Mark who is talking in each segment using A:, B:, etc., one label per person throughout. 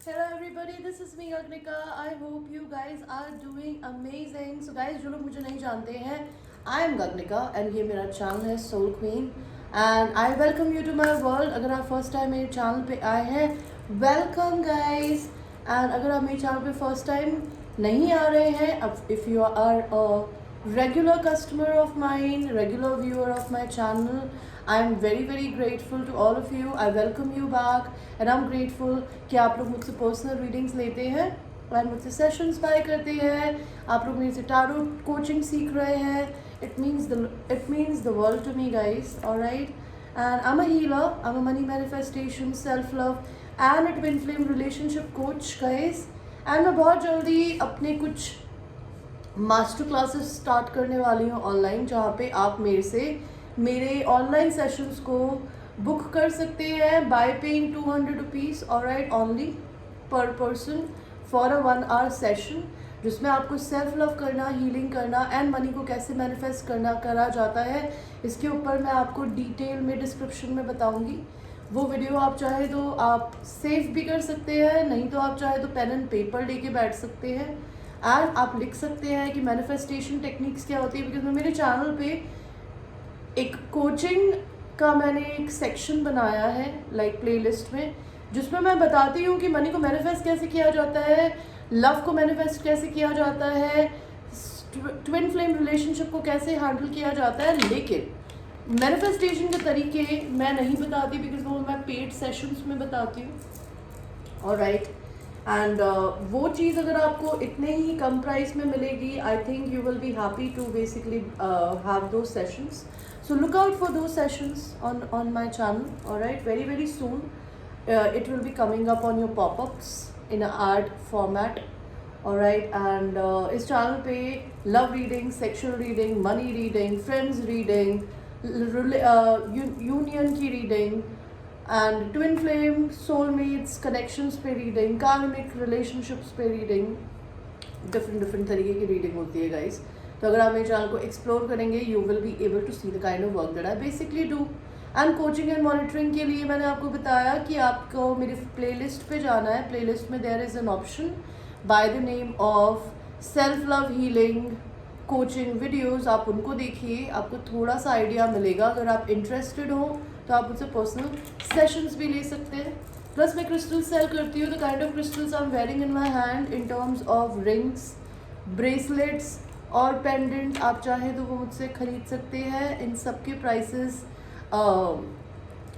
A: Hello everybody, this is me Agnika. I hope you guys are doing amazing. So guys, जो लोग मुझे नहीं जानते हैं, I am Gagnika and ये मेरा चैनल है Soul Queen and I welcome you to my world. अगर आप फर्स्ट टाइम मेरे चैनल पे आए हैं, वेलकम गाइस. एंड अगर आप मेरे चैनल पे फर्स्ट टाइम नहीं आ रहे हैं, अब if you are a regular customer of mine, regular viewer of my channel, I am very grateful to all of you. I welcome you back and I am grateful कि आप लोग मुझसे personal readings लेते हैं और मुझसे sessions bye करते हैं. आप लोग मेरे से टारो कोचिंग सीख रहे हैं. It means the world to me, guys. All right, and I'm a healer. I'm a money manifestation, self-love and a twin flame relationship coach, guys. And मैं बहुत जल्दी अपने कुछ मास्टर क्लासेस स्टार्ट करने वाली हूँ ऑनलाइन, जहाँ पे आप मेरे से मेरे ऑनलाइन सेशंस को बुक कर सकते हैं by paying 200 rupees, alright, only per person for a 1 hour session, जिसमें आपको सेल्फ लव करना, हीलिंग करना एंड मनी को कैसे मैनिफेस्ट करना करा जाता है. इसके ऊपर मैं आपको डिटेल में डिस्क्रिप्शन में बताऊंगी. वो वीडियो आप चाहे तो आप सेव भी कर सकते हैं, नहीं तो आप चाहे तो पेन एंड पेपर लेके बैठ सकते हैं एंड आप लिख सकते हैं कि मैनिफेस्टेशन टेक्निक्स क्या होती है. बिकॉज मैं मेरे चैनल पे एक कोचिंग का मैंने एक सेक्शन बनाया है लाइक प्लेलिस्ट में, जिसमें मैं बताती हूँ कि मनी को मैनिफेस्ट कैसे किया जाता है, लव को मैनिफेस्ट कैसे किया जाता है, ट्विन फ्लेम रिलेशनशिप को कैसे हैंडल किया जाता है. लेकिन मैनिफेस्टेशन के तरीके मैं नहीं बताती बिकॉज वो मैं पेड सेशंस में बताती हूँ. ऑलराइट, एंड वो चीज़ अगर आपको इतने ही कम प्राइस में मिलेगी, I think you will be happy to basically have दो sessions. So look out for those sessions on my channel. All right, very soon it will be coming up on your pop-ups in a art format. All right, and इस channel पे love reading, sexual reading, money reading, friends reading, union की reading and twin flame, soulmates, connections पे reading, karmic relationships पे reading, different तरीके की reading होती है guys. तो अगर आप मेरे चैनल को एक्सप्लोर करेंगे, you will be able to see the kind of work that I basically do. And coaching and monitoring के लिए मैंने आपको बताया कि आपको मेरी प्लेलिस्ट पे जाना है. प्लेलिस्ट में there is an option by the name of self love healing coaching videos. आप उनको देखिए, आपको थोड़ा सा आइडिया मिलेगा. अगर आप इंटरेस्टेड हो तो आप मुझसे पर्सनल सेशंस भी ले सकते हैं. प्लस मैं क्रिस्टल सेल करती हूँ. The kind of crystals I am wearing in my hand in terms of rings, bracelets और पेंडेंट, आप चाहे तो वो मुझसे ख़रीद सकते हैं. इन सब के प्राइसेस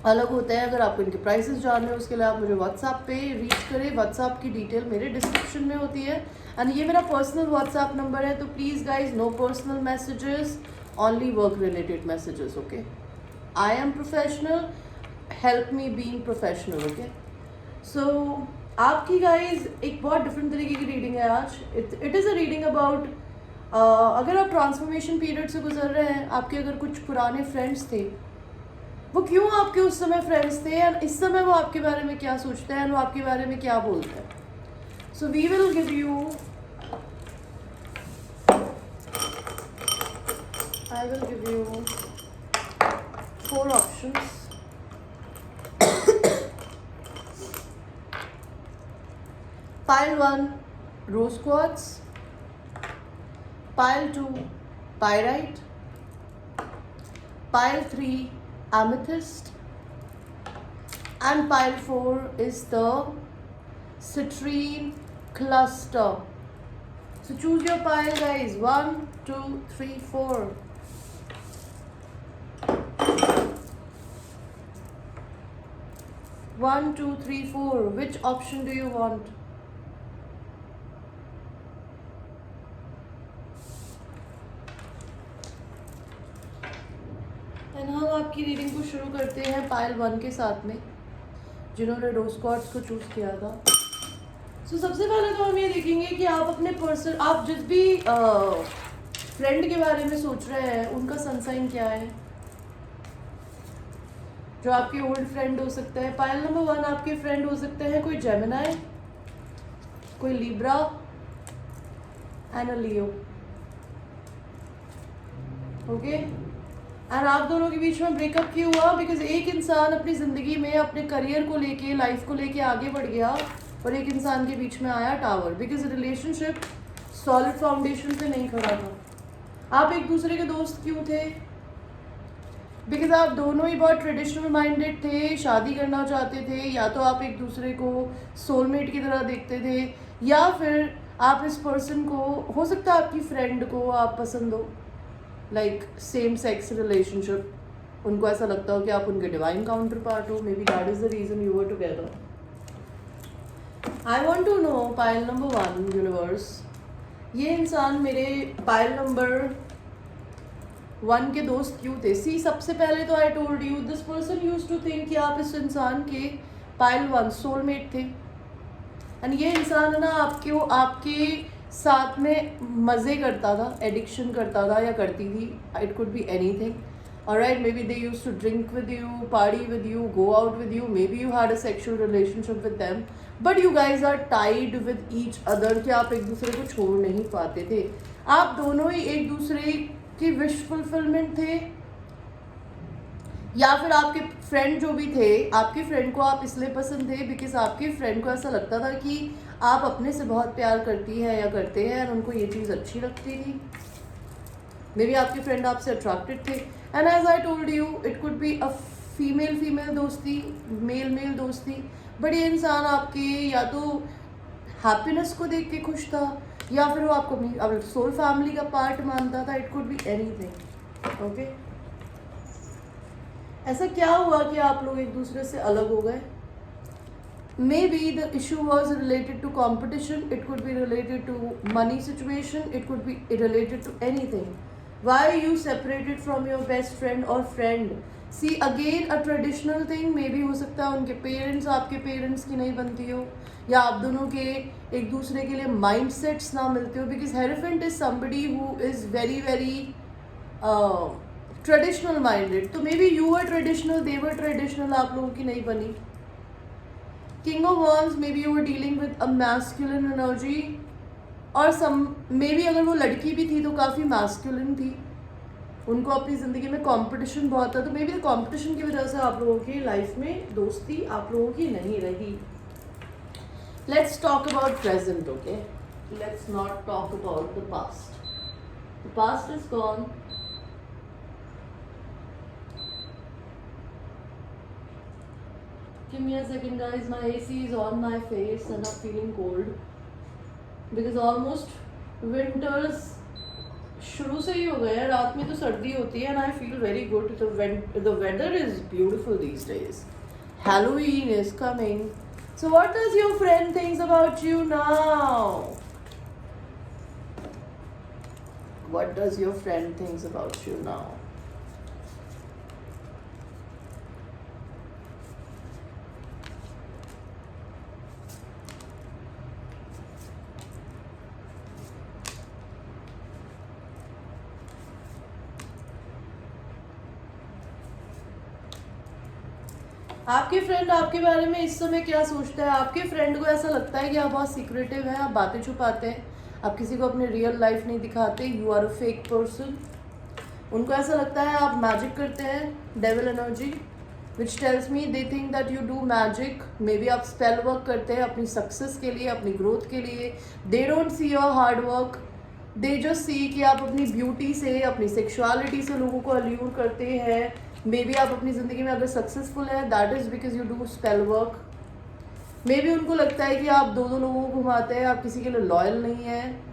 A: अलग होते हैं. अगर आपको इनके प्राइसेस जानने हो उसके लिए आप मुझे व्हाट्सएप पे रीच करें. व्हाट्सएप की डिटेल मेरे डिस्क्रिप्शन में होती है एंड ये मेरा पर्सनल व्हाट्सएप नंबर है. तो please guys, no personal messages, only work related messages. Okay, I am professional, help me being professional. Okay, so आपकी गाइज एक बहुत डिफरेंट तरीके की रीडिंग है आज. It is a reading about अगर आप ट्रांसफॉर्मेशन पीरियड से गुजर रहे हैं, आपके अगर कुछ पुराने फ्रेंड्स थे, वो क्यों आपके उस समय फ्रेंड्स थे और इस समय वो आपके बारे में क्या सोचते हैं, वो आपके बारे में क्या बोलते हैं. So we will give you, I will give you 4 options. Pile 1 rose quartz, Pile 2 pyrite, Pile 3 amethyst, and Pile 4 is the citrine cluster. So choose your pile guys. 1, 2, 3, 4. 1, 2, 3, 4. Which option do you want? And हम आपकी reading को शुरू करते हैं pile 1 के साथ में, जिन्होंने रोज क्वार्ट्ज को चूज़ किया था. सो सबसे पहले तो हम ये देखेंगे कि आप अपने पर्सन, आप जिस भी फ्रेंड के बारे में सोच रहे हैं उनका सन साइन क्या है. जो आपके ओल्ड फ्रेंड हो सकते हैं. पाइल नंबर 1 आपके फ्रेंड हो सकते हैं कोई जेमिनाई, कोई Libra and a Leo. Okay, and आप दोनों के बीच में ब्रेकअप क्यों हुआ? बिकॉज एक इंसान अपनी ज़िंदगी में अपने करियर को लेके, लाइफ को लेके आगे बढ़ गया और एक इंसान के बीच में आया tower, because relationship solid foundation पे नहीं खड़ा था। आप एक दूसरे के दोस्त क्यों थे? बिकॉज आप दोनों ही बहुत ट्रेडिशनल माइंडेड थे, शादी करना चाहते थे, या तो आप एक दूसरे को सोलमेट की तरह देखते थे, या फिर आप इस पर्सन को, हो सकता है आपकी फ्रेंड को आप पसंद हो, लाइक सेम सेक्स रिलेशनशिप, उनको ऐसा लगता हो कि आप उनके डिवाइन काउंटर पार्ट हो। Maybe that is the reason you were together. I want to know pile number 1 universe, ये इंसान मेरे पायल नंबर 1 के दोस्त क्यों थे? सी, सबसे पहले तो I told you this person used to think कि आप इस इंसान के पायल 1 सोलमेट थे, एंड ये इंसान है ना आपके साथ में मज़े करता था, एडिक्शन करता था या करती थी, it could be anything. Alright, maybe they used to drink with you, party with you, go out with you, maybe you had a sexual relationship with them, but you guys are tied with each other कि आप एक दूसरे को छोड़ नहीं पाते थे। आप दोनों ही एक दूसरे की विश फुलफिलमेंट थे, या फिर आपके फ्रेंड जो भी थे, आपके फ्रेंड को आप इसलिए पसंद थे बिकॉज आपके फ्रेंड को ऐसा लगता था कि आप अपने से बहुत प्यार करती है या करते हैं, और उनको ये चीज़ अच्छी लगती थी। मे बी आपके फ्रेंड आपसे अट्रैक्टेड थे, and as I told you it could be a female दोस्ती, मेल दोस्ती, बट ये इंसान आपके या तो हैप्पीनेस को देख के खुश था, या फिर वो आपको अपनी सोल फैमिली का पार्ट मानता था। It could be anything. Okay, ऐसा क्या हुआ कि आप लोग एक दूसरे से अलग हो गए? Maybe the issue was related to competition, it could be related to money situation, it could be related to anything. Why you separated from your best friend or friend? See, again a traditional thing, maybe हो सकता है उनके parents आपके parents की नहीं बनती हो, या आप दोनों के एक दूसरे के लिए माइंड सेट्स ना मिलते हो, because hierophant is somebody who is very very traditional minded. तो maybe you were traditional, they were traditional, आप लोगों की नहीं बनी। King of Wands, maybe you were dealing with a masculine energy, और मे बी अगर वो लड़की भी थी तो काफ़ी masculine थी, उनको अपनी ज़िंदगी में कंपटीशन बहुत था, तो मे बी कंपटीशन की वजह से आप लोगों की लाइफ में दोस्ती आप लोगों की नहीं रही। Let's talk about present, okay, let's not talk about the past. The past is gone. Give me a second guys, my AC is on my face and I'm feeling cold because almost winters शुरू से ही हो गए हैं। रात में तो सर्दी होती है and I feel very good. The weather is beautiful these days. Halloween is coming. So what does your friend thinks about you now? What does your friend thinks about you now? आपके friend आपके बारे में इस समय क्या सोचता है? आपके फ्रेंड को ऐसा लगता है कि आप बहुत सीक्रेटिव हैं, आप बातें छुपाते हैं, आप किसी को अपनी रियल लाइफ नहीं दिखाते, you are a fake person. उनको ऐसा लगता है आप मैजिक करते हैं, devil energy, which tells me they think that you do magic. Maybe आप स्पेल वर्क करते हैं अपनी सक्सेस के लिए, अपनी ग्रोथ के लिए। They don't see your hard work, they just see कि आप अपनी ब्यूटी से, अपनी सेक्सुअलिटी से लोगों को अल्यूर करते हैं। मे बी आप अपनी ज़िंदगी में अगर सक्सेसफुल हैं, that is because you do spell work. May be उनको लगता है कि आप दो लोगों को घुमाते हैं, आप किसी के लिए लॉयल नहीं हैं,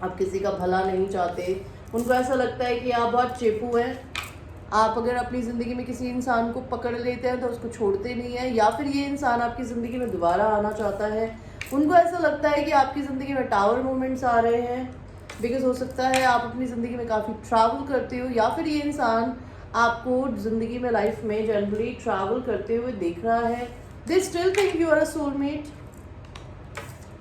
A: आप किसी का भला नहीं चाहते। उनको ऐसा लगता है कि आप बहुत चेपू हैं, आप अगर अपनी ज़िंदगी में किसी इंसान को पकड़ लेते हैं तो उसको छोड़ते नहीं हैं, या फिर ये इंसान आपकी ज़िंदगी में दोबारा आना चाहता है। उनको ऐसा लगता है कि आपकी ज़िंदगी में टावर मोमेंट्स आ रहे हैं, बिकॉज हो सकता है आप अपनी ज़िंदगी में काफ़ी ट्रैवल करते हो, या फिर ये इंसान आपको ज़िंदगी में लाइफ में जनरली ट्रैवल करते हुए देख रहा है। They still think you are a soulmate,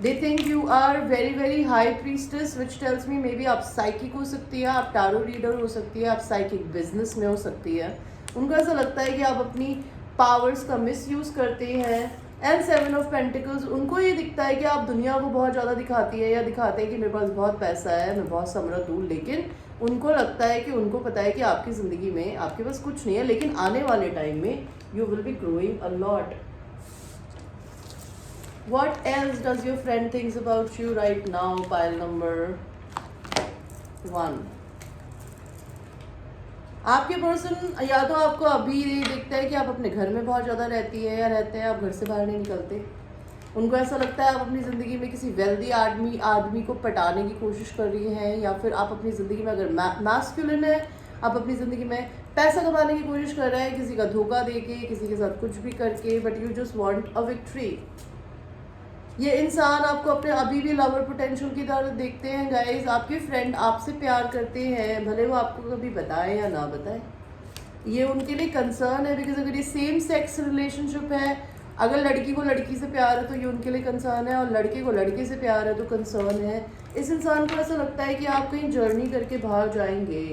A: they think you are very very high priestess, which tells me maybe आप साइकिक हो सकती है, आप टारो रीडर हो सकती है, आप साइकिक बिजनेस में हो सकती है। उनको ऐसा लगता है कि आप अपनी पावर्स का मिसयूज़ करते हैं। एंड 7 ऑफ पेंटिकल्स, उनको ये दिखता है कि आप दुनिया को बहुत ज़्यादा दिखाती है या दिखाते हैं कि मेरे पास बहुत पैसा है, मैं बहुत समृद्ध हूँ, लेकिन उनको लगता है कि उनको पता है कि आपकी ज़िंदगी में आपके पास कुछ नहीं है, लेकिन आने वाले टाइम में you will B growing a lot. What else does your friend thinks about you right now? Pile number 1. आपके पर्सन या तो आपको अभी देखता है कि आप अपने घर में बहुत ज़्यादा रहती है या रहते हैं, आप घर से बाहर नहीं निकलते। उनको ऐसा लगता है आप अपनी ज़िंदगी में किसी वेल्दी आदमी को पटाने की कोशिश कर रही हैं, या फिर आप अपनी ज़िंदगी में अगर मैस्कुलिन है, आप अपनी ज़िंदगी में पैसा कमाने की कोशिश कर रहे हैं, किसी का धोखा देके, किसी के साथ कुछ भी करके, but you just want a victory. ये इंसान आपको अपने अभी भी लवर पोटेंशियल की तरह देखते हैं गाइज। आपके फ्रेंड आपसे प्यार करते हैं, भले वो आपको कभी बताए या ना बताए, ये उनके लिए कंसर्न है। बिकॉज अगर ये सेम सेक्स रिलेशनशिप है, अगर लड़की को लड़की से प्यार है तो ये उनके लिए कंसर्न है, और लड़के को लड़के से प्यार है तो कंसर्न है। इस इंसान को ऐसा लगता है कि आप कहीं जर्नी करके बाहर जाएंगे।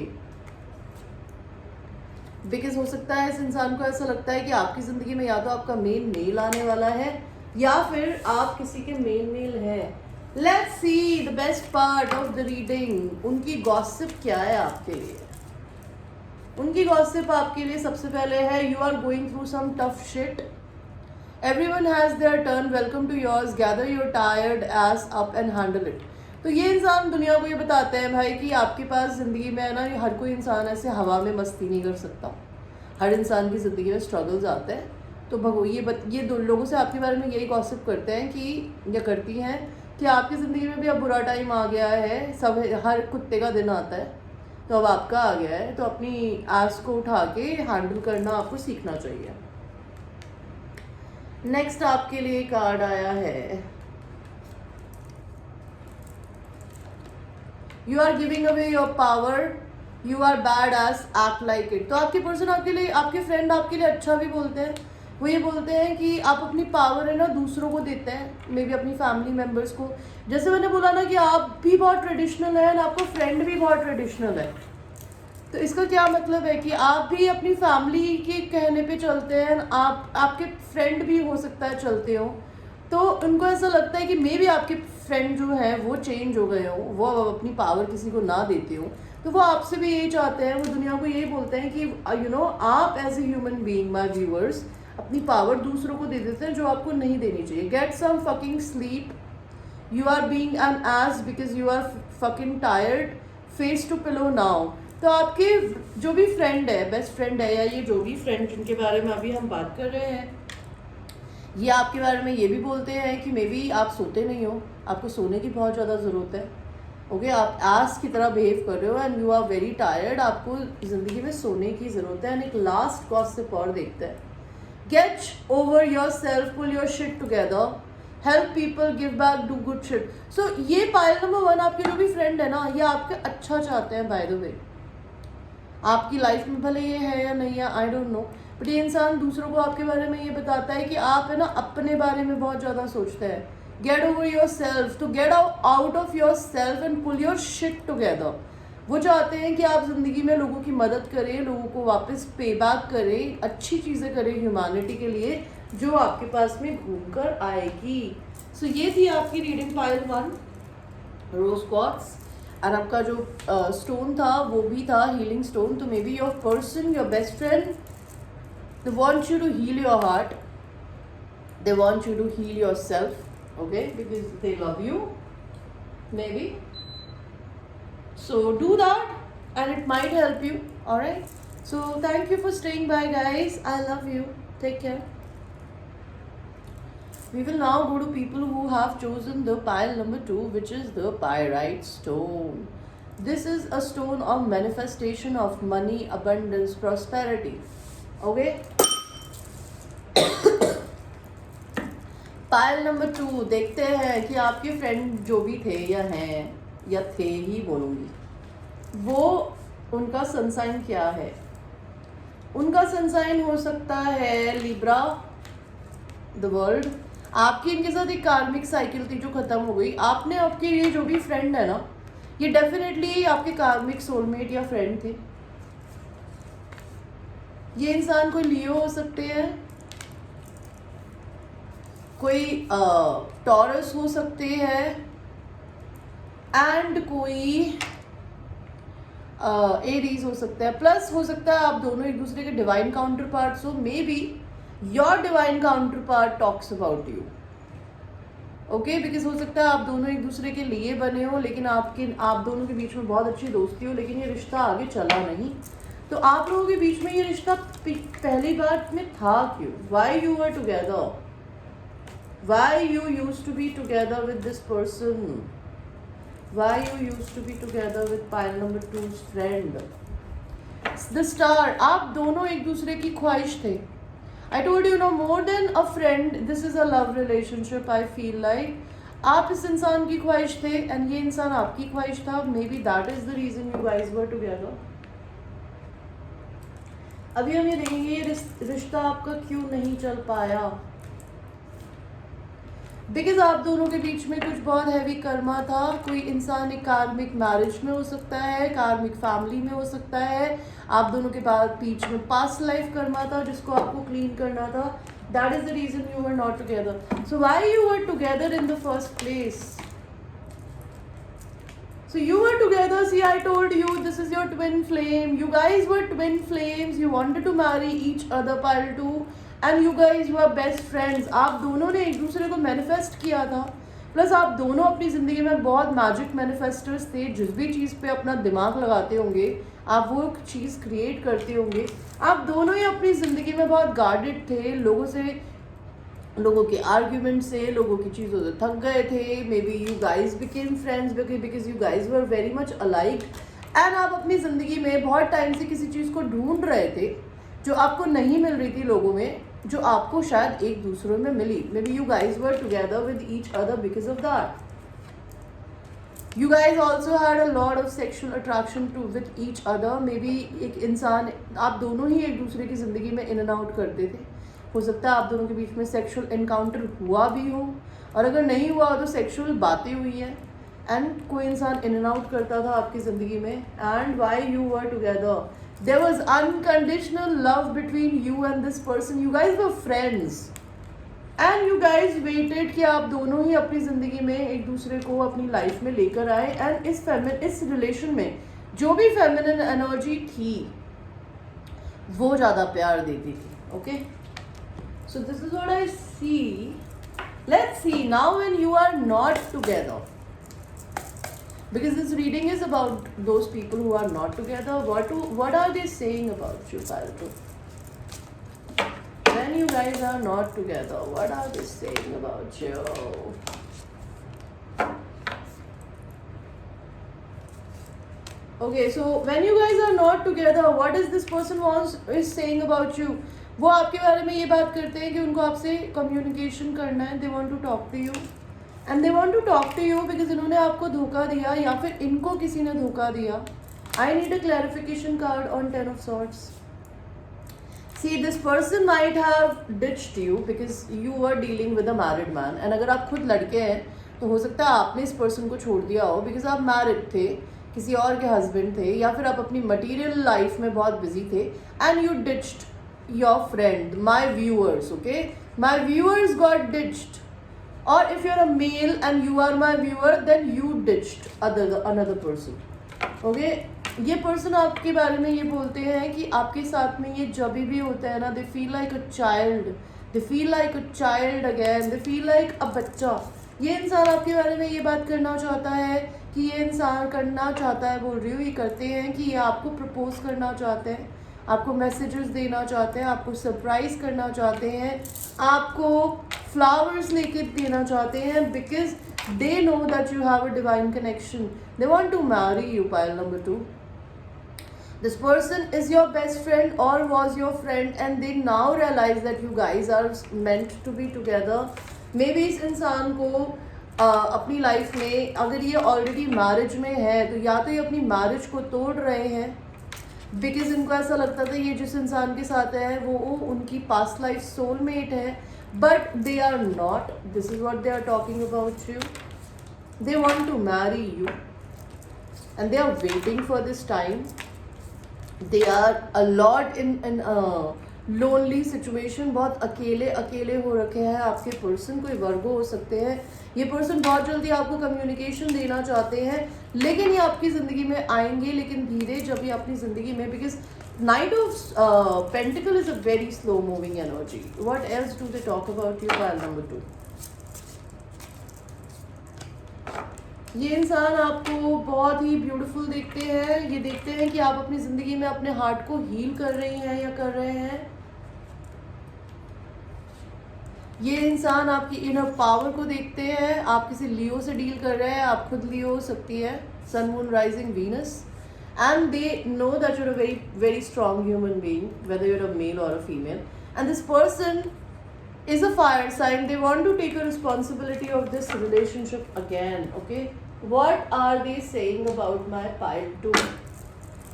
A: बिकॉज हो सकता है इस इंसान को ऐसा लगता है कि आपकी ज़िंदगी में या तो आपका मेन मेल आने वाला है, या फिर आप किसी के मेन मेल हैं। Let's see the best part of the reading. उनकी गॉसिप क्या है आपके लिए? उनकी गॉसिप आपके लिए सबसे पहले है, you are going through some tough shit, everyone has their turn, welcome to yours, gather your tired ass up and handle it. तो ये इंसान दुनिया को ये बताते हैं भाई कि आपके पास ज़िंदगी में है ना, हर कोई इंसान ऐसे हवा में मस्ती नहीं कर सकता। हर इंसान की ज़िंदगी में स्ट्रगल्स आते हैं। तो भगो ये दो लोगों से आपके बारे में यही गॉसिप करते हैं कि, या करती हैं कि आपकी ज़िंदगी में भी अब बुरा टाइम आ गया है, सब हर कुत्ते का दिन आता है, तो अब आपका आ गया है, तो अपनी आस को उठा के हैंडल करना आपको सीखना चाहिए। नेक्स्ट आपके लिए कार्ड आया है, you are giving away your power, you are badass act like it. तो आपके पर्सन आपके लिए, आपके फ्रेंड आपके लिए अच्छा भी बोलते हैं। वो ये बोलते हैं कि आप अपनी पावर है ना दूसरों को देते हैं, मे बी अपनी फैमिली मेम्बर्स को। जैसे मैंने बोला ना कि आप भी बहुत ट्रेडिशनल है और आपका फ्रेंड भी बहुत ट्रेडिशनल है, तो इसका क्या मतलब है कि आप भी अपनी फैमिली के कहने पे चलते हैं, आपके फ्रेंड भी हो सकता है चलते हो। तो उनको ऐसा लगता है कि मे बी आपके फ्रेंड जो है वो चेंज हो गए हो, वो अपनी पावर किसी को ना देते हो, तो वो आपसे भी यही चाहते हैं। वो दुनिया को यही बोलते हैं कि यू नो आप as a human being, my viewers, अपनी पावर दूसरों को दे देते हैं जो आपको नहीं देनी चाहिए। Get some fucking sleep, you are being an ass because you are fucking tired, face to pillow now. तो आपके जो भी फ्रेंड है, बेस्ट फ्रेंड है, या ये जो भी फ्रेंड जिनके बारे में अभी हम बात कर रहे हैं, ये आपके बारे में ये भी बोलते हैं कि मे बी आप सोते नहीं हो, आपको सोने की बहुत ज़्यादा ज़रूरत है। ओके, आप एस की तरह बिहेव कर रहे हो and you are very tired, आपको ज़िंदगी में सोने की ज़रूरत है। एंड एक लास्ट गॉसिप और देखते हैं, get over yourself, pull your shit together, help people, give back, do good shit. So ये पाइल नंबर 1 आपके जो भी फ्रेंड है ना, ये आपके अच्छा चाहते हैं। बाय द वे, आपकी लाइफ में भले ये है या नहीं है, आई डोंट नो, बट ये इंसान दूसरों को आपके बारे में ये बताता है कि आप है ना अपने बारे में बहुत ज़्यादा सोचते हैं। Get over yourself, to get out of yourself and pull your shit together. वो चाहते हैं कि आप ज़िंदगी में लोगों की मदद करें, लोगों को वापस पे बैक करें, अच्छी चीज़ें करें ह्यूमैनिटी के लिए, जो आपके पास में घूम कर आएगी। सो ये थी आपकी रीडिंग पाइल 1, रोज क्वार्ट्ज। और आपका जो स्टोन था वो भी था हीलिंग स्टोन। तो maybe your person, your best friend, they want you to heal your heart, they want you to heal yourself, okay, because they love you, maybe. So do that and it might help you. All right, so thank you for staying by, guys. I love you. Take care. We will now go to people who have chosen the pile number 2, which is the pyrite stone. This is a stone of manifestation of money, abundance, prosperity. Okay, pile number 2 देखते हैं कि आपके friend जो भी थे या हैं या थे ही बोलूँगी, वो उनका सनसाइन क्या है। उनका सनसाइन हो सकता है लिब्रा, द वर्ल्ड। आपकी इनके साथ एक कार्मिक साइकिल थी जो ख़त्म हो गई। आपने आपके ये जो भी फ्रेंड है ना, ये डेफिनेटली आपके कार्मिक सोलमेट या फ्रेंड थे। ये इंसान कोई लियो हो सकते हैं, कोई टॉरस हो सकते हैं, एंड कोई एरीज हो सकता है। प्लस हो सकता है आप दोनों एक दूसरे के डिवाइन काउंटर पार्ट्स हो। Maybe your divine counter part talks about you. Okay because हो सकता है आप दोनों एक दूसरे के लिए बने हो, लेकिन आप दोनों के बीच में बहुत अच्छी दोस्ती हो, लेकिन ये रिश्ता आगे चला नहीं। तो आप लोगों के बीच में ये रिश्ता पहली बार में था क्यों? Why you are together? Why you use to be together with this person? Why you used to be together with pile number 2's friend? The star, आप दोनों एक दूसरे की ख्वाहिश थे। I told you, more than a friend, this is a love relationship. I feel like आप इस इंसान की ख्वाहिश थे and ये इंसान आपकी ख्वाहिश था। Maybe that is the reason you guys were together. अभी हम ये देखेंगे ये रिश्ता आपका क्यों नहीं चल पाया। बिकॉज आप दोनों के बीच में कुछ बहुत हैवी कर्मा था। कोई इंसान एक कार्मिक मैरिज में हो सकता है, कार्मिक फैमिली में हो सकता है। आप दोनों के बीच में पास्ट लाइफ कर्मा था जिसको आपको क्लीन करना था। That is the reason you were not together. So why you were together in the first place? So you were together, see I told you this is your twin flame. You guys were twin flames. You wanted to marry each other pile 2 and you guys were best friends. आप दोनों ने एक दूसरे को manifest किया था। Plus आप दोनों अपनी ज़िंदगी में बहुत मैजिक मैनिफेस्टर्स थे। जिस भी चीज़ पे अपना दिमाग लगाते होंगे आप वो चीज़ क्रिएट करते होंगे। आप दोनों ही अपनी ज़िंदगी में बहुत गार्डेड थे। लोगों के आर्ग्यूमेंट से, लोगों की चीज़ों से थक गए थे। May be you guys became friends because you guys were very much alike and आप अपनी ज़िंदगी में बहुत टाइम से किसी चीज़ को ढूंढ रहे थे जो आपको नहीं मिल रही थी लोगों में, जो आपको शायद एक दूसरे में मिली। Maybe you guys were together with each other because of that. You guys also had a lot of sexual attraction to with each other. May be एक इंसान, आप दोनों ही एक दूसरे की ज़िंदगी में इन एंड आउट करते थे। हो सकता है आप दोनों के बीच में सेक्सुअल एनकाउंटर हुआ भी हो, और अगर नहीं हुआ हो तो सेक्सुअल बातें हुई हैं एंड कोई इंसान इन एंड आउट करता था आपकी ज़िंदगी में। And why you were together? There was unconditional love between you and this person. You guys were friends and you guys waited कि आप दोनों ही अपनी ज़िंदगी में एक दूसरे को अपनी लाइफ में लेकर आए। एंड इस रिलेशन में जो भी फेमिनिन एनर्जी थी वो ज़्यादा प्यार देती थी। Okay, so this is what I see. Let's see now when you are not together, because this reading is about those people who are not together. What are they saying about you, Palto? When you guys are not together, what are they saying about you? Okay, so when you guys are not together, what is this person is saying about you? वो आपके बारे में ये बात करते हैं कि उनको आपसे कम्युनिकेशन करना है। They want to talk to you and they want to talk to you because इन्होंने आपको धोखा दिया या फिर इनको किसी ने धोखा दिया। I need a clarification card on 10 of swords. See, this person might have ditched you because you were dealing with a married man. And अगर आप खुद लड़के हैं तो हो सकता है आपने इस पर्सन को छोड़ दिया हो बिकॉज आप मैरिड थे, किसी और के हस्बैंड थे, या फिर आप अपनी मटीरियल लाइफ में बहुत बिजी थे and you ditched your friend, my viewers. Okay, my viewers got ditched, or if you're a male and you are my viewer then you ditched another person. Okay, ये person आपके बारे में ये बोलते हैं कि आपके साथ में ये जब भी होता है ना, they feel like a child again, they feel like a बच्चा। ये इंसान आपके बारे में ये बात करना चाहता है कि ये इंसान करना चाहता है, बोल रही हूँ, ये करते हैं कि ये आपको प्रपोज करना चाहते हैं, आपको मैसेजेस देना चाहते हैं, आपको सरप्राइज करना चाहते हैं, आपको फ्लावर्स लेके देना चाहते हैं because they know that you have a divine connection. They want to marry you, pile number 2. This person is your best friend or was your friend and they now realize that you guys are meant to be together. Maybe इस इंसान को अपनी life में, अगर ये already marriage में है तो या तो ये अपनी मैरिज को तोड़ रहे हैं बिकॉज इनको ऐसा लगता था ये जिस इंसान के साथ है वो उनकी पास्ट लाइफ सोलमेट है, but they are not. This is what they are talking about you. They want to marry you and they are waiting for this time. They are a lot in lonely situation. बहुत अकेले हो रखे हैं आपके person. कोई वर्गो हो सकते हैं. ये पर्सन बहुत जल्दी आपको कम्युनिकेशन देना चाहते हैं लेकिन ये आपकी ज़िंदगी में आएंगे, लेकिन धीरे, जब ये अपनी ज़िंदगी में, because night of pentacle is a very slow moving energy. What else do they talk about you, pile number 2. ये इंसान आपको बहुत ही ब्यूटीफुल देखते हैं। ये देखते हैं कि आप अपनी ज़िंदगी में अपने हार्ट को हील कर रही हैं या कर रहे हैं। ये इंसान आपकी इनर पावर को देखते हैं। आप किसी लियो से डील कर रहे हैं, आप खुद लियो हो सकती है, sun moon rising Venus, and they know that you're a very very strong human being, whether you're a male or a female, and this person is a fire sign. They want to take a responsibility of this relationship again. Okay, what are they saying about my pile 2?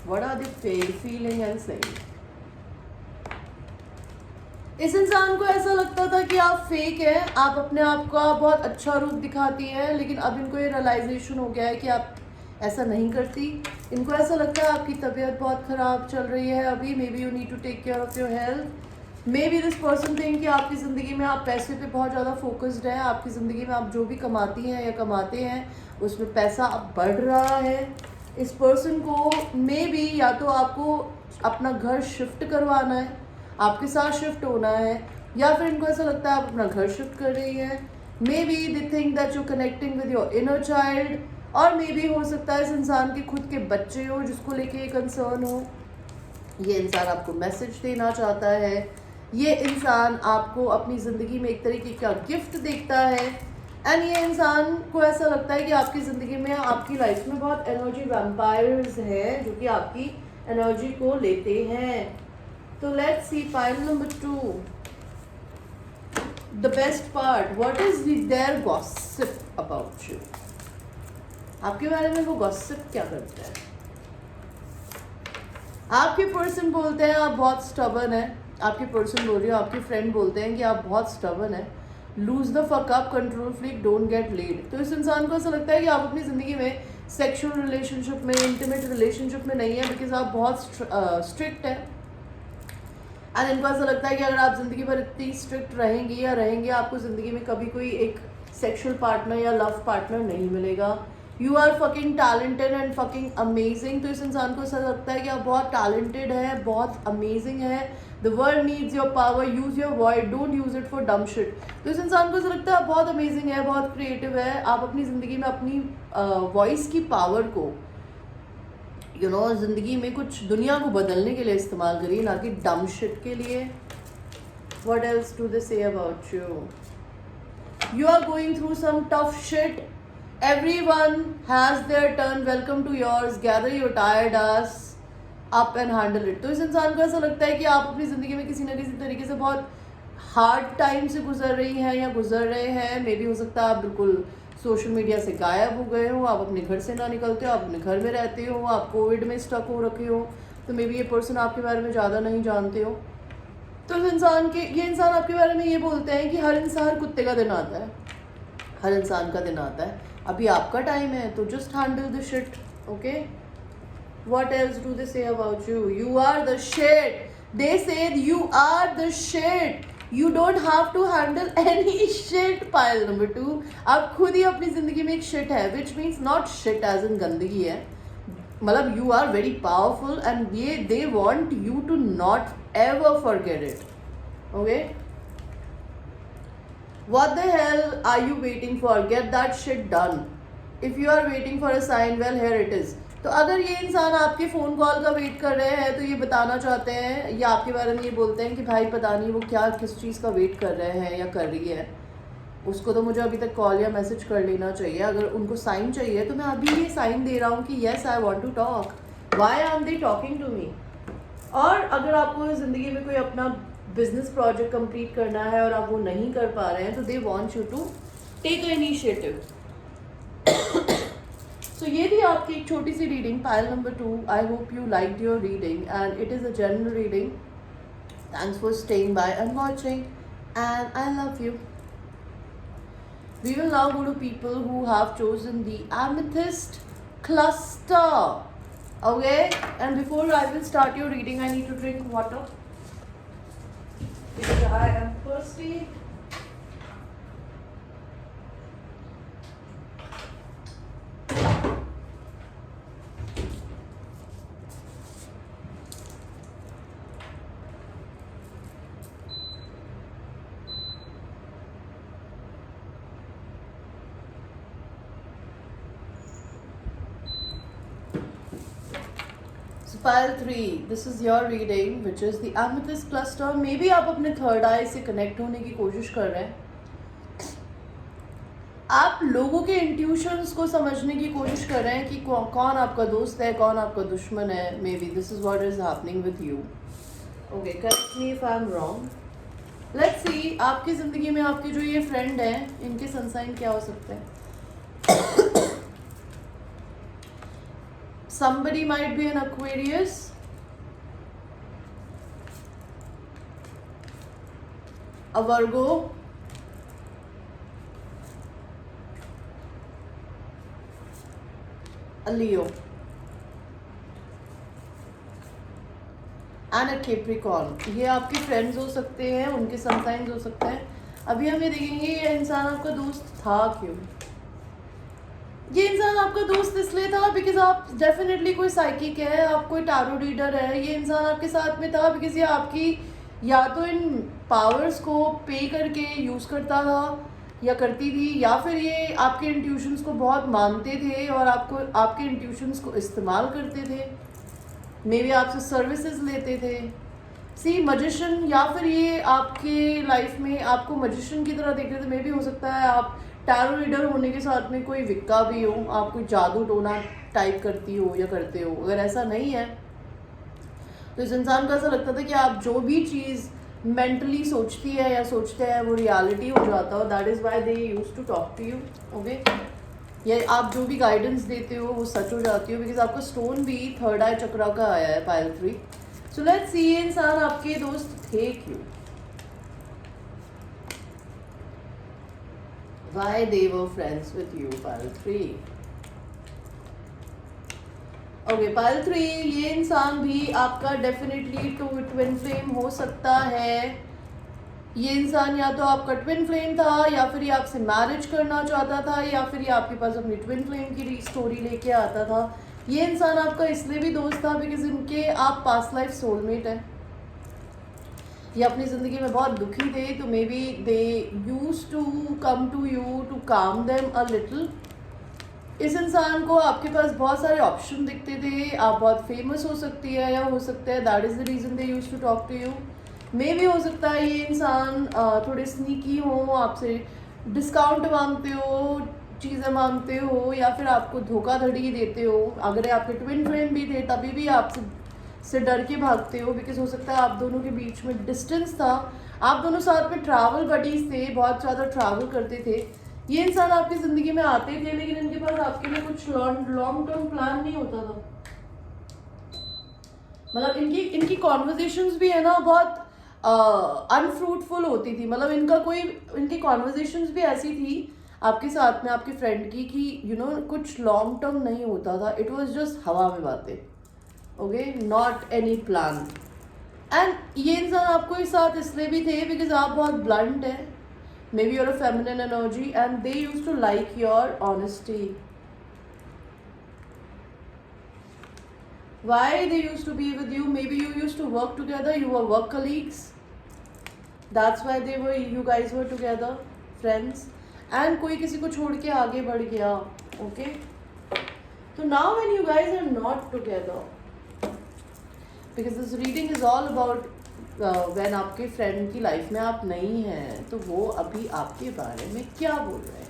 A: What are they feeling and saying? इस इंसान को ऐसा लगता था कि आप fake है, आप अपने आप का बहुत अच्छा रूप दिखाती हैं, लेकिन अब इनको ये रियलाइजेशन हो गया है कि आप ऐसा नहीं करती। इनको ऐसा लगता है आपकी तबीयत बहुत ख़राब चल रही है अभी, maybe you need to take care of your health. Maybe this person think कि आपकी ज़िंदगी में आप पैसे पे बहुत ज़्यादा फोकस्ड हैं, आपकी ज़िंदगी में आप जो भी कमाती हैं या कमाते हैं उसमें पैसा अब बढ़ रहा है। इस पर्सन को मे बी या तो आपको अपना घर शिफ्ट करवाना है, आपके साथ शिफ्ट होना है, या फिर इनको ऐसा लगता है आप अपना घर शिफ्ट कर रही हैं। Maybe they think that you connecting with your inner child, और मे बी हो सकता है इस इंसान के खुद के बच्चे हो जिसको लेके ये कंसर्न हो। ये इंसान आपको मैसेज देना चाहता है। ये इंसान आपको अपनी ज़िंदगी में एक तरीके का गिफ्ट देखता है, एंड ये इंसान को ऐसा लगता है कि आपकी ज़िंदगी में, आपकी लाइफ में बहुत एनर्जी वैम्पायर्स हैं जो कि आपकी एनर्जी को लेते हैं। तो let's see pile number 2, the best part, what is their gossip about you. आपके बारे में वो गॉसिप क्या करते हैं। आपके पर्सन बोलते हैं आप बहुत स्टबर्न है, आपके पर्सन बोल रही हो, आपके फ्रेंड बोलते हैं कि आप बहुत स्टबर्न है, loose the fuck up, control freak, don't get led. तो इस इंसान को ऐसा लगता है कि आप अपनी ज़िंदगी में सेक्सुअल रिलेशनशिप में, इंटीमेट रिलेशनशिप में नहीं है, बिकॉज आप बहुत स्ट्रिक्ट है। एंड इनको ऐसा लगता है कि अगर आप ज़िंदगी भर इतनी स्ट्रिक्ट रहेंगी या रहेंगे, आपको ज़िंदगी में कभी कोई एक सेक्सुअल पार्टनर या लव पार्टनर नहीं मिलेगा। You are fucking talented and fucking amazing. तो इस इंसान को ऐसा लगता है कि आप बहुत टैलेंटेड है, बहुत अमेजिंग है। The world needs your power, use your voice, don't use it for डम शिट। तो इस इंसान को ऐसा लगता है आप बहुत अमेजिंग है, बहुत क्रिएटिव है, आप अपनी ज़िंदगी में अपनी वॉइस की पावर को ज़िंदगी में कुछ दुनिया को बदलने के लिए इस्तेमाल करिए, ना कि डम शिट के लिए। What else do they say about you? You are going through some tough shit. Everyone has their turn. Welcome to yours. Gather your tired ass up and handle it. तो इस इंसान को ऐसा लगता है कि आप अपनी ज़िंदगी में किसी न किसी तरीके से बहुत हार्ड टाइम से गुजर रही हैं या गुजर रहे हैं। मे बी हो सकता है आप बिल्कुल सोशल मीडिया से गायब हो गए हो, आप अपने घर से ना निकलते हो, आप अपने घर में रहते हो, आप कोविड में स्टक हो रखे हो, तो मे बी ये पर्सन आपके बारे में ज़्यादा नहीं जानते हो। तो ये इंसान आपके बारे में ये बोलते हैं कि हर इंसान कुत्ते का दिन आता है, हर इंसान का दिन आता है, अभी आपका टाइम है, तो just handle the shit, okay. What else do they say about you? You are the shit. They said you are the shit. You don't have to handle any shit. Pile number 2. आप खुद ही अपनी ज़िंदगी में एक shit है, which means not shit as in गंदगी है, मतलब you are very powerful and they want you to not ever forget it. Okay? What the hell are you waiting for? Get that shit done. If you are waiting for a sign, well here it is. तो अगर ये इंसान आपके phone call का wait कर रहे हैं तो ये बताना चाहते हैं या आपके बारे में ये बोलते हैं कि भाई पता नहीं वो क्या किस चीज़ का वेट कर रहे हैं या कर रही है, उसको तो मुझे अभी तक कॉल या मैसेज कर लेना चाहिए। अगर उनको साइन चाहिए तो मैं अभी ये साइन दे रहा हूँ कि yes I want to talk, why are they talking to me. और अगर आपको ज़िंदगी में कोई अपना बिजनेस प्रोजेक्ट कंप्लीट करना है और आप वो नहीं कर पा रहे हैं तो they want you to take a initiative. So ये थी आपकी एक छोटी सी reading, pile number 2। I hope you liked your reading and it is a general reading. Thanks for staying by and watching and I love you. We will now go to people who have chosen the amethyst cluster. Okay, and before I will start your reading, I need to drink water because I am thirsty. pile 3, this is your reading which is the amethyst cluster. Maybe आप अपने third आई से connect होने की कोशिश कर रहे हैं, आप लोगों के इंट्यूशंस को समझने की कोशिश कर रहे हैं कि कौन आपका दोस्त है, कौन आपका दुश्मन है. Maybe this is what is happening with you. Okay, correct me if I am wrong. Let's see आपकी ज़िंदगी में आपके जो ये फ्रेंड हैं इनके सनसाइन क्या हो सकते हैं. somebody might be an Aquarius, a Virgo, a Leo, and a Capricorn. ये आपके फ्रेंड्स हो सकते हैं, उनके सनसाइंस हो सकते हैं. अभी हम ये देखेंगे ये इंसान आपका दोस्त था क्यों. ये इंसान आपका दोस्त इसलिए था बिकॉज आप डेफिनेटली कोई साइकिक है, आप कोई टैरो रीडर है. ये इंसान आपके साथ में था बिकॉज ये आपकी या तो इन पावर्स को पे करके यूज़ करता था या करती थी, या फिर ये आपके इंट्यूशंस को बहुत मानते थे और आपको आपके इंट्यूशंस को इस्तेमाल करते थे. मे बी आपसे सर्विसेज लेते थे. सी मजिशियन, या फिर ये आपके लाइफ में आपको मजिशियन की तरह देखते थे. मे बी हो सकता है आप टैरो रीडर होने के साथ में कोई विक्का भी हो, आप कोई जादू टोना टाइप करती हो या करते हो. अगर ऐसा नहीं है तो इस इंसान को ऐसा लगता था कि आप जो भी चीज़ मेंटली सोचती है या सोचते हैं वो रियलिटी हो जाता हो. That is why they use to talk to you. Okay, या आप जो भी गाइडेंस देते हो वो सच हो जाती हो बिकॉज आपका स्टोन भी थर्ड आई चक्रा का आया है, पाइल 3. सो लेट्स सी ये इंसान आपके दोस्त थे क्यों. Why they were friends with you, pile 3. Okay, pile 3, ये इंसान भी आपका डेफिनेटली ट्विन फ्लेम हो सकता है. ये इंसान या तो आपका ट्विन फ्लेम था, या फिर ये आपसे मैरिज करना चाहता था, या फिर ये आपके पास अपनी ट्विन फ्लेम की स्टोरी लेके आता था. ये इंसान आपका इसलिए भी दोस्त था बिकॉज इनके आप पास्ट लाइफ सोलमेट हैं. ये अपनी ज़िंदगी में बहुत दुखी थे, तो maybe they use to come to you to calm them a little. इस इंसान को आपके पास बहुत सारे ऑप्शन दिखते थे. आप बहुत फेमस हो सकती है या हो सकता है that is the reason they use to talk to you. मे भी हो सकता है ये इंसान थोड़े स्नीकी हो, आपसे डिस्काउंट मांगते हो, चीज़ें मांगते हो, या फिर आपको धोखाधड़ी देते हो. अगर आपके ट्विन फ्लेम भी थे तभी भी आपसे से डर के भागते हो बिकॉज हो सकता है आप दोनों के बीच में डिस्टेंस था. आप दोनों साथ में ट्रैवल बडीज थे, बहुत ज़्यादा ट्रैवल करते थे. ये इंसान आपकी ज़िंदगी में आते थे लेकिन इनके पास आपके लिए कुछ लॉन्ग टर्म प्लान नहीं होता था. मतलब इनकी कॉन्वर्जेशंस भी है ना बहुत अनफ्रूटफुल होती थी. मतलब इनकी कॉन्वर्जेशंस भी ऐसी थी आपके साथ में आपके फ्रेंड की कि यू नो कुछ लॉन्ग टर्म नहीं होता था. इट वॉज जस्ट हवा में बातें. Okay, not any plan. And ये इंसान आपको इस साथ इसलिए भी थे बिकॉज आप बहुत ब्लंट है. Maybe your a feminine energy and they use to like your honesty. Why they used to be with you? Maybe you used to work together. You were work colleagues. That's why you guys were together, friends. And कोई किसी को छोड़ के आगे बढ़ गया. Okay. So now when you guys are not together, because this reading is all about when आपके friend की लाइफ में आप नहीं हैं, तो वो अभी आपके बारे में क्या बोल रहे हैं.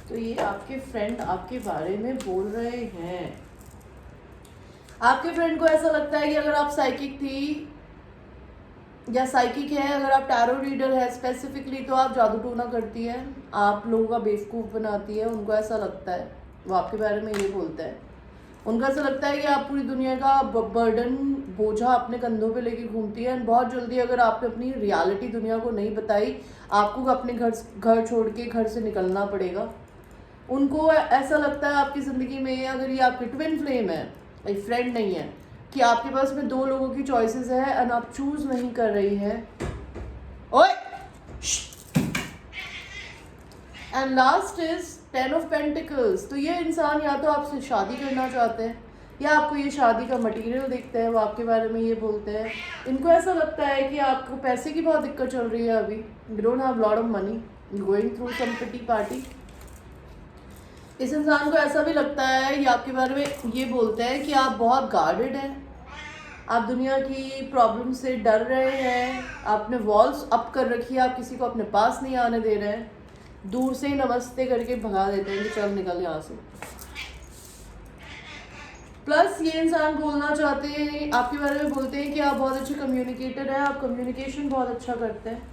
A: तो ये आपके फ्रेंड आपके बारे में बोल रहे हैं. आपके फ्रेंड को ऐसा लगता है कि अगर आप साइकिक थी या साइकिक है, अगर आप टैरो रीडर है स्पेसिफिकली, तो आप जादू टोना करती है, आप लोगों का बेवकूफ़ बनाती है. उनको ऐसा लगता है, वो आपके बारे में ये बोलता है. उनको ऐसा लगता है कि आप पूरी दुनिया का बर्डन बोझा अपने कंधों पे लेके घूमती है. एंड बहुत जल्दी अगर आपने अपनी रियलिटी दुनिया को नहीं बताई, आपको अपने घर छोड़ के घर से निकलना पड़ेगा. उनको ऐसा लगता है आपकी ज़िंदगी में अगर ये आपकी ट्विन फ्लेम है, एक फ्रेंड नहीं है, कि आपके पास में दो लोगों की चॉइसेस है एंड आप चूज नहीं कर रही हैं. ओए, and last is 10 of pentacles. तो ये इंसान या तो आपसे शादी करना चाहते हैं या आपको ये शादी का मटेरियल देखते हैं, वो आपके बारे में ये बोलते हैं. इनको ऐसा लगता है कि आपको पैसे की बहुत दिक्कत चल रही है अभी. You don't have lot of money, going through some pity party. इस इंसान को ऐसा भी लगता है, ये आपके बारे में ये बोलते हैं कि आप बहुत गार्डेड हैं, आप दुनिया की प्रॉब्लम से डर रहे हैं, आपने वॉल्स अप कर रखी है, आप किसी को अपने पास नहीं आने दे रहे हैं, दूर से ही नमस्ते करके भगा देते हैं कि चल निकल यहाँ से। प्लस ये इंसान बोलना चाहते हैं, आपके बारे में बोलते हैं कि आप बहुत अच्छे कम्युनिकेटर हैं, आप कम्युनिकेशन बहुत अच्छा करते हैं।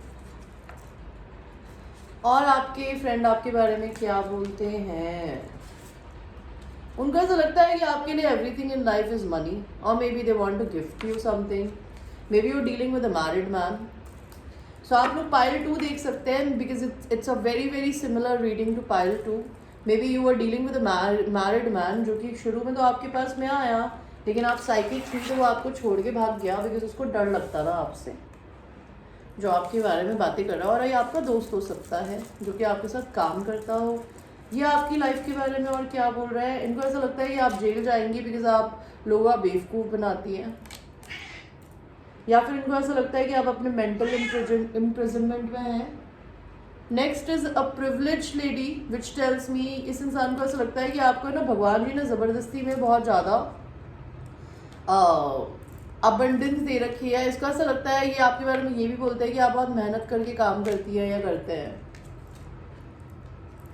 A: और आपके फ्रेंड आपके बारे में क्या बोलते हैं, उनको ऐसा लगता है कि आपके लिए everything in life is money, और maybe they want to gift you something, maybe you dealing with a married man. So आप लोग पाइल 2 देख सकते हैं, because it's a very very similar reading to pile 2। Maybe you are dealing with a married man, जो कि शुरू में तो आपके पास में आया, लेकिन आप साइकिक थी तो वो आपको छोड़ के भाग गया, बिकॉज उसको डर लगता था आपसे, जो आपके बारे में बातें कर रहा है। और ये आपका दोस्त हो सकता है जो कि आपके साथ काम करता हो। ये आपकी लाइफ के बारे में और क्या बोल रहे हैं, इनको ऐसा लगता है कि आप जेल जाएंगी बिकॉज आप लोगों का बेवकूफ़ बनाती हैं, या फिर इनको ऐसा लगता है कि आप अपने मेंटल इम्प्रिजनमेंट में हैं। Next is a privilege lady which tells मी, इस इंसान को ऐसा लगता है कि आपको ना भगवान जी ने ज़बरदस्ती में बहुत ज़्यादा अबंडेंस दे रखी है। इसको ऐसा लगता है, ये आपके बारे में ये भी बोलते हैं कि आप बहुत मेहनत करके काम करती हैं या करते हैं।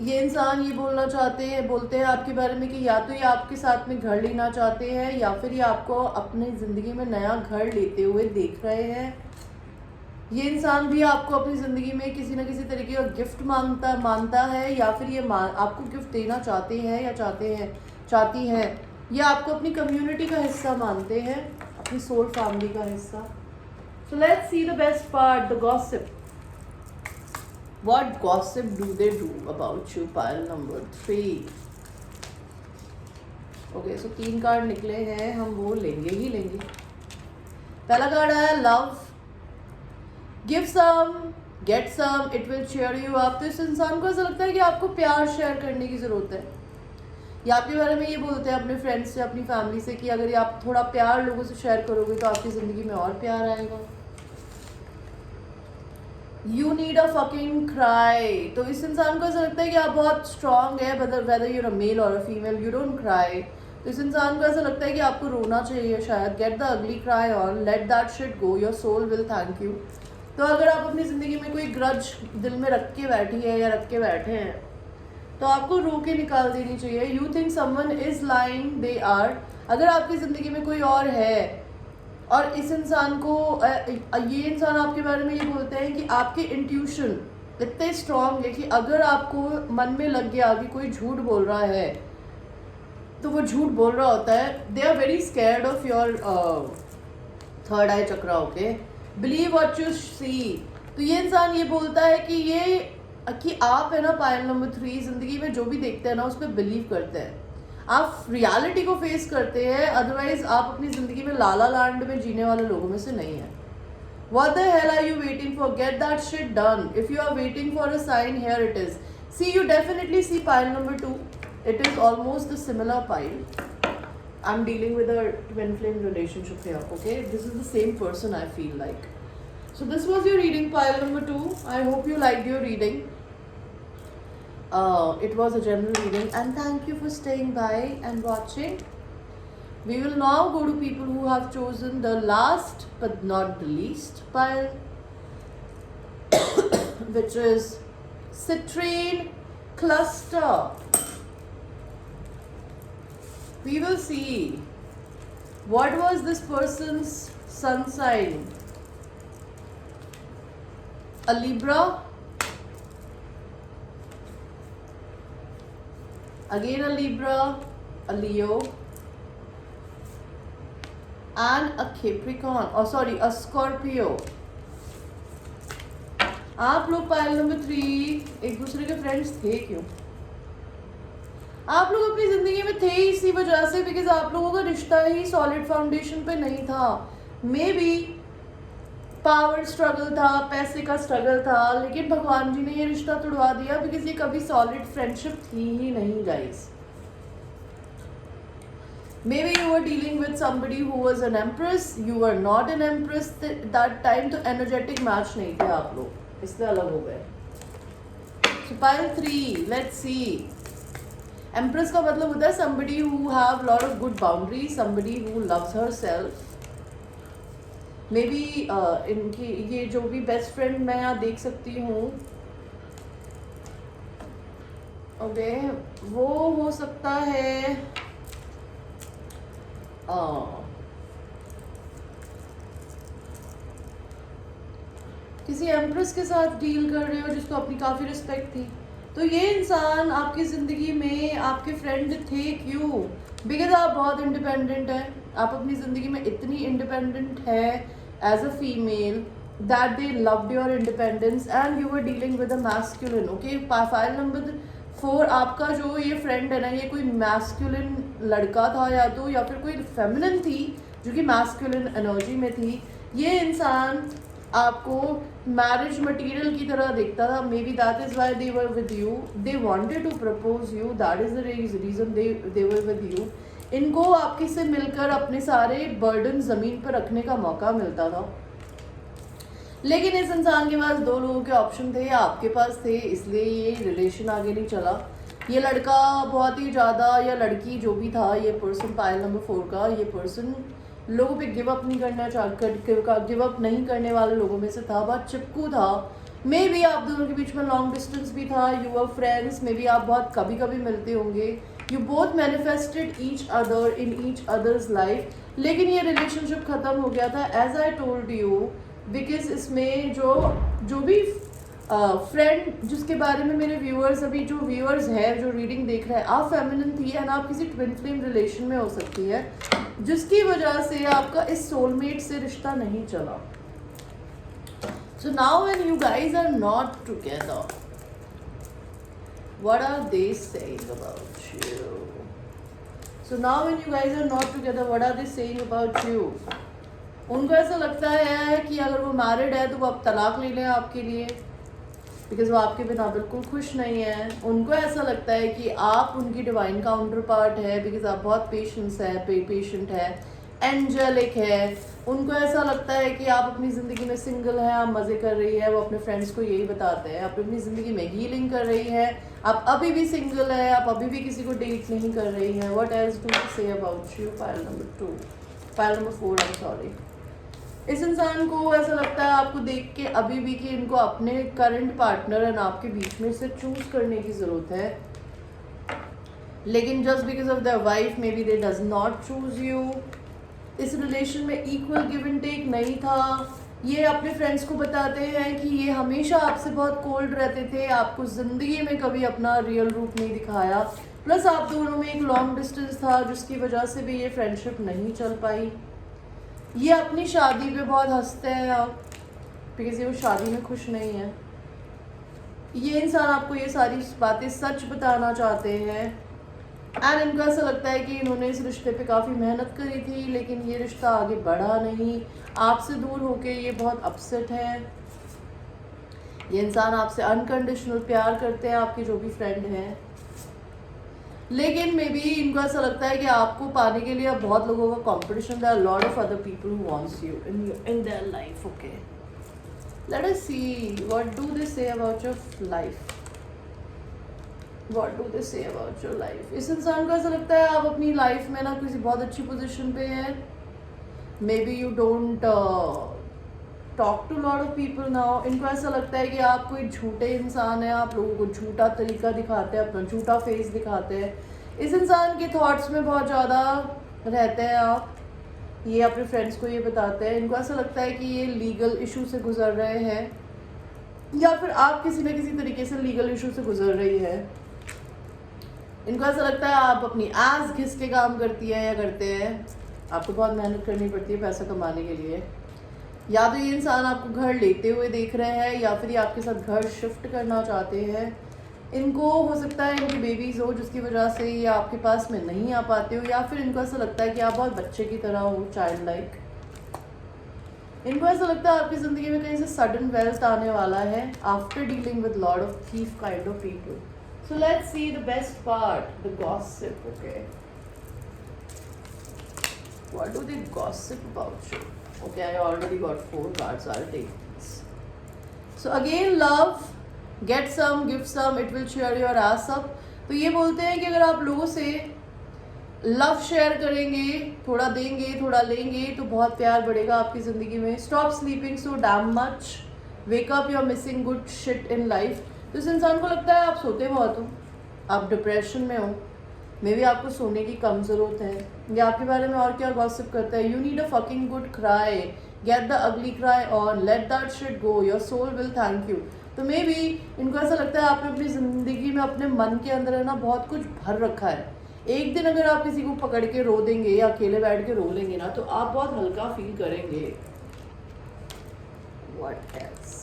A: ये इंसान ये बोलते हैं आपके बारे में कि या तो ये आपके साथ में घर लेना चाहते हैं, या फिर ये आपको अपनी ज़िंदगी में नया घर लेते हुए देख रहे हैं। ये इंसान भी आपको अपनी ज़िंदगी में किसी न किसी तरीके का गिफ्ट मानता है, या फिर ये आपको गिफ्ट देना चाहते हैं या चाहती हैं। ये आपको अपनी कम्युनिटी का हिस्सा मानते हैं, अपनी सोल फैमिली का हिस्सा। So let's see the best part, the gossip. What gossip do they do about you? Pile number 3. Okay, so 3 card निकले हैं, हम वो लेंगे ही लेंगे। पहला कार्ड आया love, give some get some, it will cheer you up। तो इस इंसान को ऐसा लगता है कि आपको प्यार शेयर करने की ज़रूरत है। या आपके बारे में ये बोलते हैं अपने फ्रेंड्स से, अपनी फैमिली से, कि अगर आप थोड़ा प्यार लोगों से शेयर करोगे तो आपकी ज़िंदगी में और प्यार आएगा। You need a fucking cry, तो इस इंसान को ऐसा लगता है कि आप बहुत स्ट्रांग है, weather you're a male or a female, you don't cry. तो इस इंसान को ऐसा लगता है कि आपको रोना चाहिए शायद। Get the ugly cry on, let that shit go, your soul will thank you. तो अगर आप अपनी ज़िंदगी में कोई ग्रज दिल में रख के बैठी है या रख के बैठे हैं, तो आपको रो के निकाल देनी चाहिए। You think someone is lying, they are. अगर आपकी ज़िंदगी में कोई और है, और इस इंसान को ये इंसान आपके बारे में ये बोलते हैं कि आपके इंट्यूशन इतने स्ट्रांग है कि अगर आपको मन में लग गया कि कोई झूठ बोल रहा है, तो वो झूठ बोल रहा होता है। They are very scared of your third eye chakra. Okay, believe what you see. तो ये इंसान ये बोलता है कि आप है ना पायल नंबर 3, ज़िंदगी में जो भी देखते हैं ना उस पर बिलीव करते हैं, आप रियलिटी को फेस करते हैं, अदरवाइज आप अपनी ज़िंदगी में लाला लैंड में जीने वाले लोगों में से नहीं है। What the hell are you waiting for? Get that shit done. If you are waiting for a sign, here it is. See, you definitely see pile number 2. It is almost the similar pile. I'm dealing with a twin flame relationship here, okay? This is the same person, I feel like. So this was your reading, pile number 2. I hope you liked your reading. It was a general reading, and thank you for staying by and watching. We will now go to people who have chosen the last but not the least pile, which is citrine cluster. We will see what was this person's sun sign. A Libra, again a Libra, a Leo, and a Capricorn, or sorry, a Scorpio. आप लोग pile number 3 एक दूसरे के friends थे क्यों? आप लोग अपनी जिंदगी में थे इसी वजह से, बिकॉज आप लोगों का रिश्ता ही सॉलिड फाउंडेशन पे नहीं था। मे बी पावर स्ट्रगल था, पैसे का स्ट्रगल था, लेकिन भगवान जी ने ये रिश्ता तोड़वा दिया, बिकॉज ये कभी सॉलिड फ्रेंडशिप थी ही नहीं guys. Maybe you were dealing with somebody who was an empress, you were not an empress that time, तो energetic match नहीं थे आप लोग, इसलिए अलग हो गए। So pile 3, let's see. Empress का मतलब होता है somebody who have lot of good boundaries, somebody who loves herself. May be इनकी ये जो भी बेस्ट फ्रेंड मैं यहाँ देख सकती हूँ, ओके, वो हो सकता है किसी एम्प्रेस के साथ डील कर रहे हो जिसको अपनी काफ़ी रिस्पेक्ट थी। तो ये इंसान आपकी ज़िंदगी में आपके फ्रेंड थे क्यों? बिकॉज आप बहुत इंडिपेंडेंट हैं, आप अपनी ज़िंदगी में इतनी इंडिपेंडेंट है as a female that they loved your independence and you were dealing with a masculine. Okay, file number 4, आपका जो ये फ्रेंड है ना, ये कोई मैस्कुलिन लड़का था या फिर कोई फेमिनिन थी जो कि मैस्कुलिन एनर्जी में थी। ये इंसान आपको मैरिज मटेरियल की तरह देखता था। Maybe that is why they were with you, they wanted to propose you, that is the reason they were with you. इनको आपके से मिलकर अपने सारे बर्डन ज़मीन पर रखने का मौका मिलता था, लेकिन इस इंसान के पास 2 लोगों के ऑप्शन थे, आपके पास थे, इसलिए ये रिलेशन आगे नहीं चला। ये लड़का बहुत ही ज़्यादा, या लड़की जो भी था, ये पर्सन पाइल नंबर 4 का, ये पर्सन लोगों पे गिव अप नहीं करना गिव अप नहीं करने वाले लोगों में से था, बहुत चिपकू था। मे बी आप दोनों के बीच में लॉन्ग डिस्टेंस भी था, you are friends, maybe आप बहुत कभी कभी मिलते होंगे, you both manifested each other in each others life, लेकिन ये रिलेशनशिप ख़त्म हो गया था as I told you, because इसमें जो भी फ्रेंड जिसके बारे में मेरे व्यूअर्स, अभी जो व्यूअर्स हैं जो रीडिंग देख रहे हैं, आप फेमिनिन थी एंड आप किसी ट्विन फ्लेम रिलेशन में हो सकती है, जिसकी वजह से आपका इस सोलमेट से रिश्ता नहीं चला। So now when you guys are not together, what are they saying about you? So now when you guys are not together, what are they saying about you? उनको ऐसा लगता है कि अगर वो मैरिड है तो वो अब तलाक ले लें आपके लिए, बिकॉज वो आपके बिना बिल्कुल खुश नहीं है। उनको ऐसा लगता है कि आप उनकी डिवाइन काउंटर पार्ट है, बिकॉज आप बहुत पेशेंट है, एंजेलिक है। उनको ऐसा लगता है कि आप अपनी ज़िंदगी में सिंगल हैं, आप मज़े कर रही है, वो अपने फ्रेंड्स को यही बताते हैं, आप अपनी ज़िंदगी में हीलिंग कर रही है, आप अभी भी सिंगल है, आप अभी भी किसी को डेट नहीं कर रही हैं। व्हाट एल्स डू यू से about you? Pile number 4, I am sorry. इस इंसान को ऐसा लगता है आपको देख के अभी भी कि इनको अपने करंट पार्टनर एंड आपके बीच में से चूज करने की ज़रूरत है, लेकिन just because of their wife may be they does not choose you. इस रिलेशन में इक्वल गिव एंड टेक नहीं था। ये अपने फ्रेंड्स को बताते हैं कि ये हमेशा आपसे बहुत कोल्ड रहते थे, आपको ज़िंदगी में कभी अपना रियल रूप नहीं दिखाया, प्लस आप दोनों में एक लॉन्ग डिस्टेंस था जिसकी वजह से भी ये फ्रेंडशिप नहीं चल पाई। ये अपनी शादी पे बहुत हंसते हैं आप, बिकॉज ये वो शादी में खुश नहीं है। ये इंसान आपको ये सारी बातें सच बताना चाहते हैं एंड इनको ऐसा लगता है कि इन्होंने इस रिश्ते पे काफ़ी मेहनत करी थी, लेकिन ये रिश्ता आगे बढ़ा नहीं। आपसे दूर होके ये बहुत अपसेट है। ये इंसान आपसे अनकंडीशनल प्यार करते हैं, आपके जो भी फ्रेंड हैं, लेकिन मे बी इनको ऐसा लगता है कि आपको पाने के लिए अब बहुत लोगों का competition, there are lot of other people who wants you in their life. Okay, let us see what do they say about your life. What do they say about your life? इस इंसान को ऐसा लगता है आप अपनी life में ना किसी बहुत अच्छी पोजीशन पे हैं। Maybe you don't talk to lot of people now. इनको ऐसा लगता है कि आप कोई झूठे इंसान हैं, आप लोगों को झूठा तरीका दिखाते हैं, अपना झूठा फेस दिखाते हैं। इस इंसान के थॉट्स में बहुत ज़्यादा रहते हैं आप। ये अपने फ्रेंड्स को ये बताते हैं। इनको ऐसा लगता है कि ये लीगल इशू से गुजर रहे हैं, या फिर आप किसी न किसी तरीके से लीगल इशू से गुजर रही है। इनको ऐसा लगता है आप अपनी आस घिस के काम करती है या करते हैं, आपको बहुत मेहनत करनी पड़ती है पैसा कमाने के लिए। या तो ये इंसान आपको घर लेते हुए देख रहे हैं, या फिर ये आपके साथ घर शिफ्ट करना चाहते हैं। इनको हो सकता है इनकी बेबीज़ हो जिसकी वजह से ये आपके पास में नहीं आ पाते हो, या फिर इनको ऐसा लगता है कि आप बहुत बच्चे की तरह हो, चाइल्ड लाइक। इनको ऐसा लगता है आपकी ज़िंदगी में कहीं से सडन वेल्थ आने वाला है after dealing with lot of thief kind of people. So let's see the best part, the gossip. Okay, what do they gossip about you? Okay, I already got 4 cards. I'll take these. So again, love, get some, give some. It will cheer your ass up. तो ये बोलते हैं कि अगर आप लोगों से love share करेंगे, थोड़ा देंगे थोड़ा लेंगे, तो बहुत प्यार बढ़ेगा आपकी ज़िंदगी में. Stop sleeping so damn much, wake up, you are missing good shit in life. तो इस इंसान को लगता है आप सोते बहुत हो, आप डिप्रेशन में हो, मे बी आपको सोने की कम ज़रूरत है, या आपके बारे में और क्या गॉसिप करता है. You need a fucking good cry, get the ugly cry on, let that shit go, your soul will thank you. तो मे बी इनको ऐसा लगता है आपने अपनी ज़िंदगी में अपने मन के अंदर है ना बहुत कुछ भर रखा है. एक दिन अगर आप किसी को पकड़ के रो देंगे या अकेले बैठ के रो लेंगे ना, तो आप बहुत हल्का फील करेंगे. What else?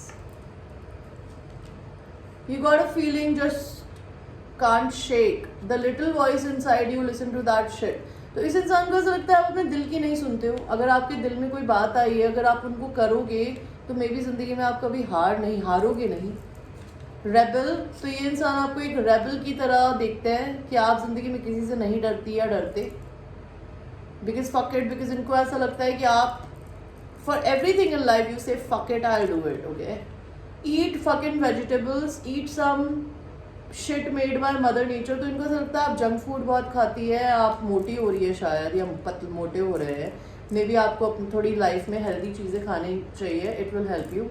A: You got a feeling just can't shake. The little voice inside you, listen to that shit. तो इस इंसान को ऐसा लगता है आप अपने दिल की नहीं सुनते हो. अगर आपके दिल में कोई बात आई है, अगर आप उनको करोगे, तो मे बी ज़िंदगी में आप कभी हारोगे नहीं. रेबल, तो ये इंसान आपको एक रेबल की तरह देखते हैं कि आप ज़िंदगी में किसी से नहीं डरती या डरते. बिकॉज फक इट, बिकॉज इनको ऐसा लगता है कि आप for everything in life you say fuck it, I'll do it. Okay, eat fucking vegetables, eat some shit made by mother nature. तो इनको ऐसा लगता है आप जंक फूड बहुत खाती है, आप मोटी हो रही है शायद, या मोटे हो रहे हैं. मे बी आपको अपनी थोड़ी लाइफ में हेल्दी चीज़ें खानी चाहिए. It will help you.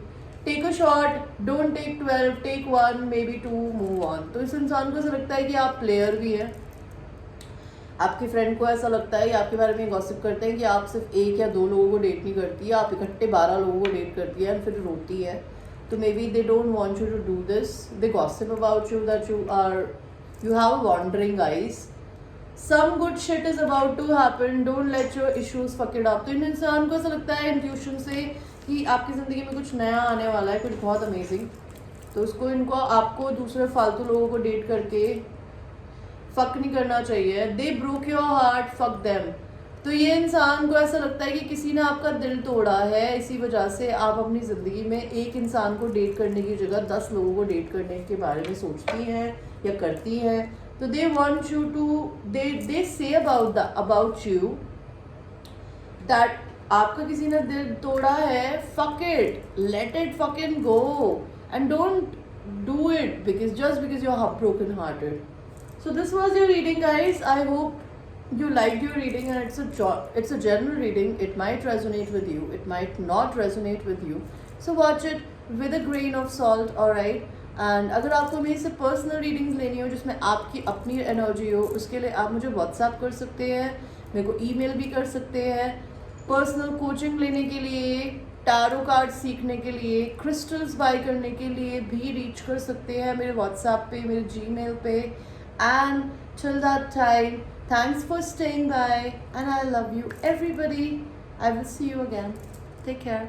A: Take a shot, don't take 12, take 1, maybe 2, move on. तो इस इंसान को ऐसा लगता है कि आप प्लेयर भी हैं. आपके फ्रेंड को ऐसा लगता है, या आपके बारे में गॉसिप करते हैं कि आप सिर्फ एक या दो लोगों को डेट नहीं करती है, आप इकट्ठे 12 लोगों को डेट करती है और फिर रोती है. तो maybe they don't want you to do this. They gossip about you that you have a wandering eyes. Some good shit is about to happen. Don't let your issues fuck it up. तो इन इंसान को ऐसा लगता है intuition से कि आपकी ज़िंदगी में कुछ नया आने वाला है, कुछ बहुत अमेजिंग. तो इनको आपको दूसरे फालतू लोगों को डेट करके फक नहीं करना चाहिए. They broke your heart, fuck them. तो ये इंसान को ऐसा लगता है कि किसी ने आपका दिल तोड़ा है, इसी वजह से आप अपनी ज़िंदगी में एक इंसान को डेट करने की जगह 10 लोगों को डेट करने के बारे में सोचती हैं या करती हैं. तो they want you to, they say about you that आपका किसी ने दिल तोड़ा है, fuck it, let it fucking go, and don't do it because you're broken hearted. So this was your reading, guys. I hope you liked your reading, and it's a general reading. It might resonate with you, it might not resonate with you. So watch it with a grain of salt, alright? And अगर आपको मेरे से personal readings लेनी हो जिसमें आपकी अपनी energy हो, उसके लिए आप मुझे व्हाट्सएप कर सकते हैं, मेरे को ईमेल भी कर सकते हैं. पर्सनल कोचिंग लेने के लिए, टैरो कार्ड सीखने के लिए, क्रिस्टल्स बाय करने के लिए भी रीच कर सकते हैं मेरे व्हाट्सएप पे, मेरे जीमेल पे. And till that time, thanks for staying by, and I love you everybody. I will see you again. Take care.